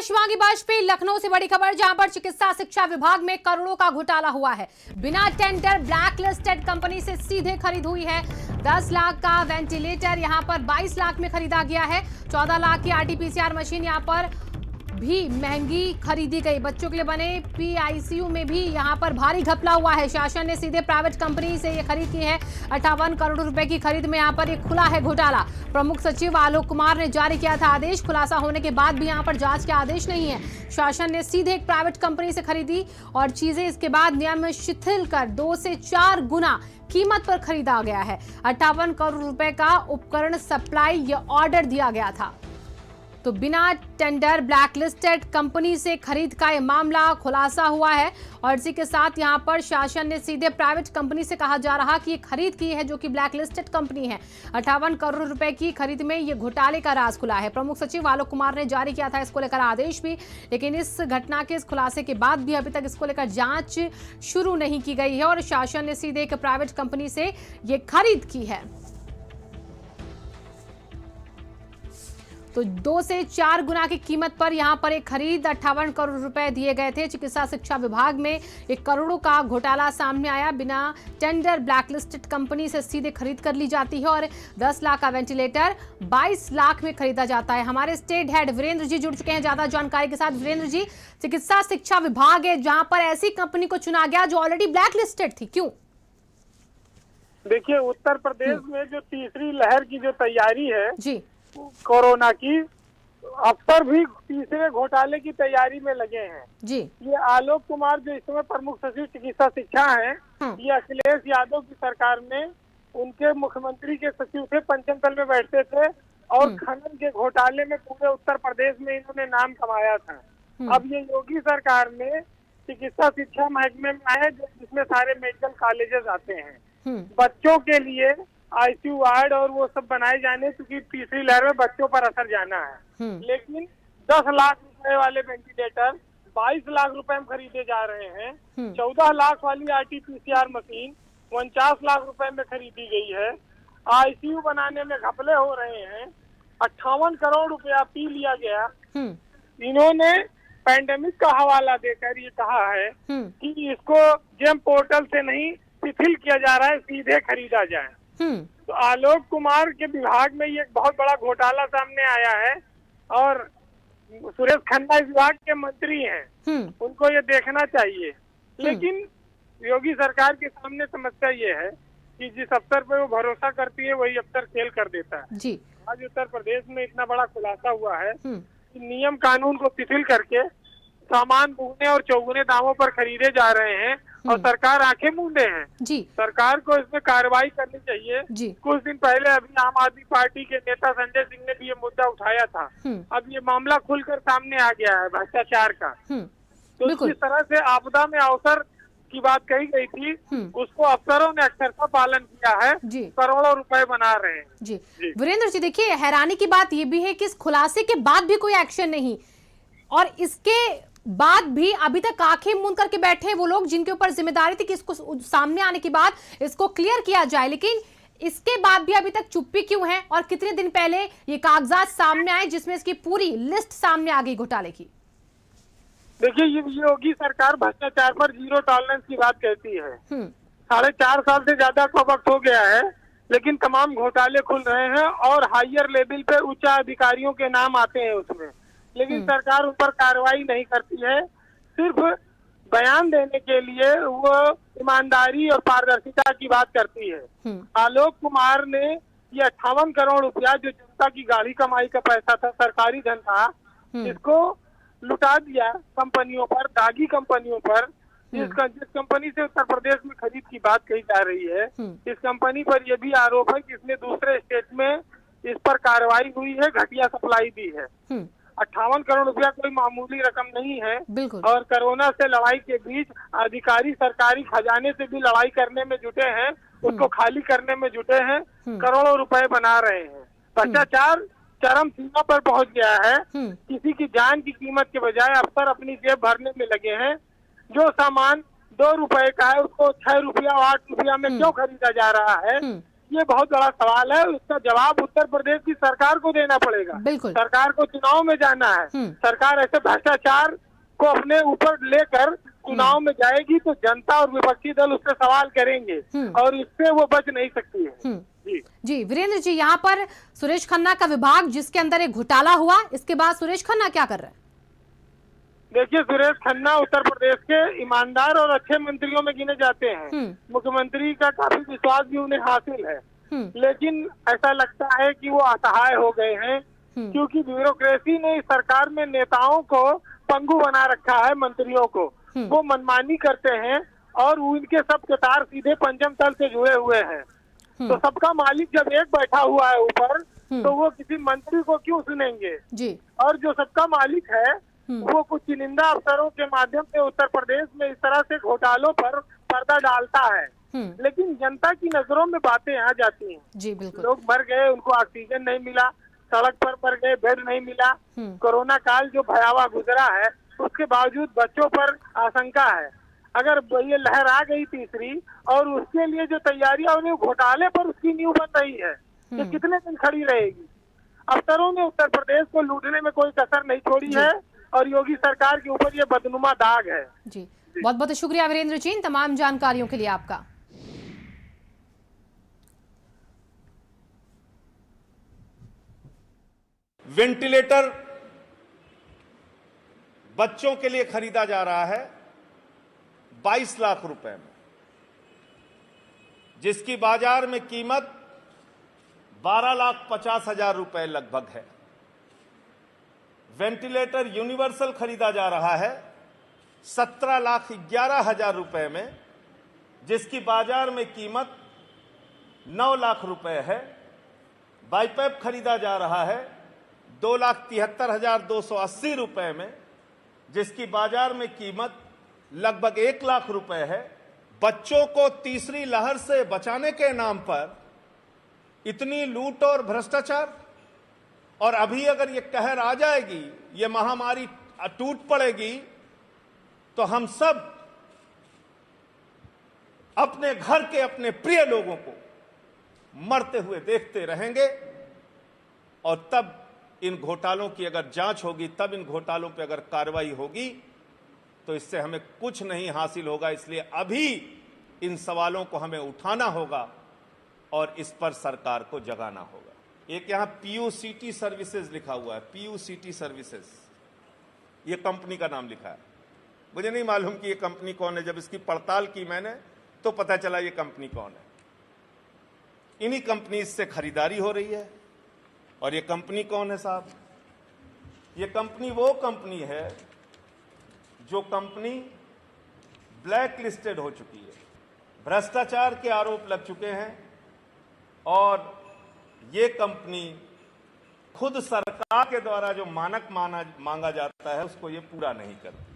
शिवांगी वाजपेयी लखनऊ से बड़ी खबर, जहां पर चिकित्सा शिक्षा विभाग में करोड़ों का घोटाला हुआ है। बिना टेंडर ब्लैक लिस्टेड कंपनी से सीधे खरीद हुई है। 10 लाख का वेंटिलेटर यहां पर 22 लाख में खरीदा गया है। 14 लाख की आरटीपीसीआर मशीन यहां पर भी महंगी खरीदी गई। बच्चों के लिए बने पीआईसीयू में भी यहां पर भारी घपला हुआ है। शासन ने सीधे प्राइवेट कंपनी से ये खरीद की है। 58 करोड़ रुपए की खरीद में यहां पर एक खुला है घोटाला। प्रमुख सचिव आलोक कुमार ने जारी किया था आदेश। खुलासा होने के बाद भी यहां पर जांच के आदेश नहीं है। शासन ने सीधे एक प्राइवेट कंपनी से खरीदी और चीजें इसके बाद नियम शिथिल कर 2 से 4 गुना कीमत पर खरीदा गया है। 58 करोड़ रुपए का उपकरण सप्लाई या ऑर्डर दिया गया था। तो बिना टेंडर ब्लैकलिस्टेड कंपनी से खरीद का यह मामला खुलासा हुआ है और इसी के साथ यहां पर शासन ने सीधे प्राइवेट कंपनी से कहा जा रहा कि ये खरीद की है जो कि ब्लैकलिस्टेड कंपनी है। 58 करोड़ रुपए की खरीद में ये घोटाले का राज खुला है। प्रमुख सचिव आलोक कुमार ने जारी किया था इसको लेकर आदेश भी, लेकिन इस घटना के इस खुलासे के बाद भी अभी तक इसको लेकर जांच शुरू नहीं की गई है और शासन ने सीधे एक प्राइवेट कंपनी से ये खरीद की है। तो 2 से 4 गुना की कीमत पर यहां पर एक खरीद 58 करोड़ रुपए दिए गए थे। चिकित्सा शिक्षा विभाग में एक करोड़ों का घोटाला सामने आया। बिना टेंडर ब्लैकलिस्टेड कंपनी से सीधे खरीद कर ली जाती है और 10 लाख का वेंटिलेटर 22 लाख में खरीदा जाता है। हमारे स्टेट हेड वीरेंद्र जी जुड़ चुके हैं ज्यादा जानकारी के साथ। वीरेंद्र जी, चिकित्सा शिक्षा विभाग है जहां पर ऐसी कंपनी को चुना गया जो ऑलरेडी ब्लैकलिस्टेड थी, क्यों? देखिए, उत्तर प्रदेश में जो तीसरी लहर की जो तैयारी है जी कोरोना की, अफसर भी तीसरे घोटाले की तैयारी में लगे हैं जी। ये आलोक कुमार जो इस समय प्रमुख सचिव चिकित्सा शिक्षा हैं, ये अखिलेश यादव की सरकार में उनके मुख्यमंत्री के सचिव थे, पंचम दल में बैठते थे और खनन के घोटाले में पूरे उत्तर प्रदेश में इन्होंने नाम कमाया था। अब ये योगी सरकार में चिकित्सा शिक्षा महकमे में आए जिसमें सारे मेडिकल कॉलेजेस आते हैं। बच्चों के लिए आईसीयू वार्ड और वो सब बनाए जाने, क्योंकि तीसरी लहर में बच्चों पर असर जाना है। लेकिन 10 लाख रुपए वाले वेंटिलेटर 22 लाख रुपए में खरीदे जा रहे हैं। 14 लाख वाली आरटीपीसीआर मशीन 49 लाख रुपए में खरीदी गई है। आईसीयू बनाने में घपले हो रहे हैं। 58 करोड़ रुपया पी लिया गया। इन्होंने पैंडेमिक का हवाला देकर ये कहा है कि इसको जेम पोर्टल से नहीं शिथिल किया जा रहा है, सीधे खरीदा जाए। तो आलोक कुमार के विभाग में ये एक बहुत बड़ा घोटाला सामने आया है और सुरेश खन्ना इस विभाग के मंत्री हैं, उनको ये देखना चाहिए। लेकिन योगी सरकार के सामने समस्या ये है कि जिस अफसर पे वो भरोसा करती है वही अफसर फेल कर देता है जी। आज उत्तर प्रदेश में इतना बड़ा खुलासा हुआ है कि नियम कानून को शिथिल करके सामान दुगने और चौगुने दामों पर खरीदे जा रहे हैं और सरकार आंखें मूंदे हैं जी। सरकार को इसमें कार्रवाई करनी चाहिए जी। कुछ दिन पहले अभी आम आदमी पार्टी के नेता संजय सिंह ने भी ये मुद्दा उठाया था। अब ये मामला खुलकर सामने आ गया है भ्रष्टाचार का। तो जिस तरह से आपदा में अवसर की बात कही गई थी, उसको अफसरों ने अक्षरशः पालन किया है, करोड़ों रुपए बना रहे हैं जी। वीरेंद्र जी, देखिए हैरानी की बात ये भी है कि इस खुलासे के बाद भी कोई एक्शन नहीं और इसके बाद भी अभी तक आंखें मूंद करके बैठे वो लोग जिनके ऊपर जिम्मेदारी थी कि इसको सामने आने के बाद इसको क्लियर किया जाए, लेकिन इसके बाद भी अभी तक चुप्पी क्यों है? और कितने दिन पहले ये कागजात सामने आए जिसमें इसकी पूरी लिस्ट सामने आ गई घोटाले की? देखिए, ये योगी सरकार भ्रष्टाचार पर जीरो टॉलरेंस की बात कहती है। 4.5 साल से ज्यादा का वक्त हो गया है, लेकिन तमाम घोटाले खुल रहे हैं और हायर लेवल पे उच्च अधिकारियों के नाम आते हैं उसमें, लेकिन सरकार उन पर कार्रवाई नहीं करती है। सिर्फ बयान देने के लिए वो ईमानदारी और पारदर्शिता की बात करती है। आलोक कुमार ने ये 58 करोड़ रुपया जो जनता की गाढ़ी कमाई का पैसा था, सरकारी धन था, इसको लुटा दिया कंपनियों पर, दागी कंपनियों पर। जिस कंपनी से उत्तर प्रदेश में खरीद की बात कही जा रही है, इस कंपनी पर यह भी आरोप है कि इसने दूसरे स्टेट में इस पर कार्रवाई हुई है, घटिया सप्लाई दी है। 58 करोड़ रुपया कोई मामूली रकम नहीं है और कोरोना से लड़ाई के बीच अधिकारी सरकारी खजाने से भी लड़ाई करने में जुटे हैं, उसको खाली करने में जुटे हैं, करोड़ों रुपए बना रहे हैं। भ्रष्टाचार चरम सीमा पर पहुंच गया है। किसी की जान की कीमत के बजाय अफसर अपनी जेब भरने में लगे हैं। जो सामान 2 रुपए का है उसको 6 रुपया 8 रुपया में क्यों खरीदा जा रहा है, ये बहुत बड़ा सवाल है। उसका जवाब उत्तर प्रदेश की सरकार को देना पड़ेगा। बिल्कुल। सरकार को चुनाव में जाना है। सरकार ऐसे भ्रष्टाचार को अपने ऊपर लेकर चुनाव में जाएगी तो जनता और विपक्षी दल उससे सवाल करेंगे और इससे वो बच नहीं सकती है। जी वीरेंद्र जी, यहाँ पर सुरेश खन्ना का विभाग जिसके अंदर एक घोटाला हुआ, इसके बाद सुरेश खन्ना क्या कर रहे हैं? देखिए, सुरेश खन्ना उत्तर प्रदेश के ईमानदार और अच्छे मंत्रियों में गिने जाते हैं। मुख्यमंत्री का काफी विश्वास भी उन्हें हासिल है, लेकिन ऐसा लगता है कि वो असहाय हो गए हैं क्योंकि ब्यूरोक्रेसी ने इस सरकार में नेताओं को पंगु बना रखा है। मंत्रियों को वो मनमानी करते हैं और उनके सब कतार सीधे पंचम तल से जुड़े हुए हैं। तो सबका मालिक जब एक बैठा हुआ है ऊपर, तो वो किसी मंत्री को क्यों सुनेंगे जी? और जो सबका मालिक है वो कुछ चुनिंदा अफसरों के माध्यम से उत्तर प्रदेश में इस तरह से घोटालों पर पर्दा डालता है, लेकिन जनता की नजरों में बातें आ जाती हैं। जी बिल्कुल। लोग मर गए, उनको ऑक्सीजन नहीं मिला, सड़क पर मर गए, बेड नहीं मिला। कोरोना काल जो भयावह गुजरा है उसके बावजूद बच्चों पर आशंका है। अगर ये लहर आ गई तीसरी और उसके लिए जो तैयारियां उन्हें घोटाले पर उसकी नींव बन रही है, ये कितने दिन खड़ी रहेगी? अफसरों ने उत्तर प्रदेश को लूटने में कोई कसर नहीं छोड़ी है और योगी सरकार के ऊपर ये बदनुमा दाग है। जी बहुत बहुत शुक्रिया वीरेंद्र जी, तमाम जानकारियों के लिए आपका। वेंटिलेटर बच्चों के लिए खरीदा जा रहा है 22 लाख रुपए में, जिसकी बाजार में कीमत 12,50,000 रुपए लगभग है। वेंटिलेटर यूनिवर्सल खरीदा जा रहा है 17,11,000 रुपए में, जिसकी बाजार में कीमत 9 लाख रुपए है। बाईपैप खरीदा जा रहा है 2,73,280 रुपए में, जिसकी बाजार में कीमत लगभग 1 लाख रुपए है। बच्चों को तीसरी लहर से बचाने के नाम पर इतनी लूट और भ्रष्टाचार, और अभी अगर ये कहर आ जाएगी, ये महामारी टूट पड़ेगी, तो हम सब अपने घर के अपने प्रिय लोगों को मरते हुए देखते रहेंगे। और तब इन घोटालों की अगर जांच होगी, तब इन घोटालों पे अगर कार्रवाई होगी, तो इससे हमें कुछ नहीं हासिल होगा। इसलिए अभी इन सवालों को हमें उठाना होगा और इस पर सरकार को जगाना होगा। एक यहां PUCT सर्विसेज लिखा हुआ है, PUCT सर्विसेज, ये कंपनी का नाम लिखा है। मुझे नहीं मालूम कि ये कंपनी कौन है। जब इसकी पड़ताल की मैंने तो पता चला ये कंपनी कौन है। इन्हीं कंपनी से खरीदारी हो रही है। और ये कंपनी कौन है साहब? ये कंपनी वो कंपनी है जो कंपनी ब्लैक लिस्टेड हो चुकी है, भ्रष्टाचार के आरोप लग चुके हैं, और ये कंपनी खुद सरकार के द्वारा जो मानक मांगा जाता है उसको ये पूरा नहीं करती।